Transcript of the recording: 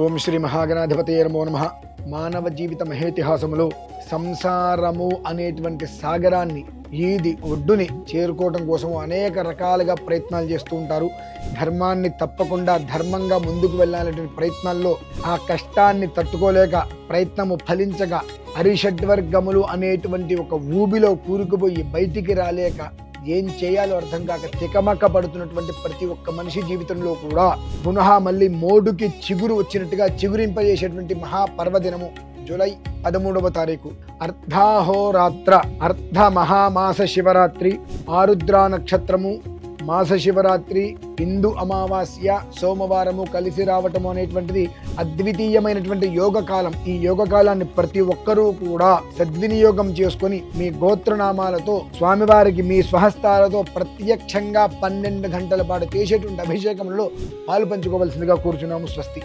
ఓం శ్రీ మహాగణాధిపతయే నమో నమః. మానవ జీవిత మహేతిహాసములో సంసారము అనేటువంటి సాగరాన్ని ఈది ఒడ్డుని చేరుకోవడం కోసం అనేక రకాలుగా ప్రయత్నాలు చేస్తూ ఉంటారు. ధర్మాన్ని తప్పకుండా ధర్మంగా ముందుకు వెళ్ళాలనేటువంటి ప్రయత్నాల్లో ఆ కష్టాన్ని తట్టుకోలేక ప్రయత్నము ఫలించగా అరిషడ్వర్గములు అనేటువంటి ఒక ఊబిలో కూరుకుపోయి బయటికి రాలేక ఏం చేయాలో అర్థం కాక తికమక పడుతున్నటువంటి ప్రతి ఒక్క మనిషి జీవితంలో కూడా పునః మళ్ళీ మోడుకి చిగురు వచ్చినట్టుగా చిగురింపజేసేటువంటి మహాపర్వదినము జూలై 13వ తారీఖు అర్ధాహోరాత్ర అర్ధ మహామాస శివరాత్రి, ఆరుద్ర నక్షత్రము, మాస శివరాత్రి, హిందూ అమావాస్య, సోమవారము కలిసి రావటము అనేటువంటిది అద్వితీయమైనటువంటి యోగ కాలం. ఈ యోగ కాలాన్ని ప్రతి ఒక్కరూ కూడా సద్వినియోగం చేసుకొని మీ గోత్రనామాలతో స్వామివారికి మీ స్వహస్తాలతో ప్రత్యక్షంగా 12 గంటల పాటు చేసేటువంటి అభిషేకంలో పాలు పంచుకోవలసిందిగా కూర్చున్నాము. స్వస్తి.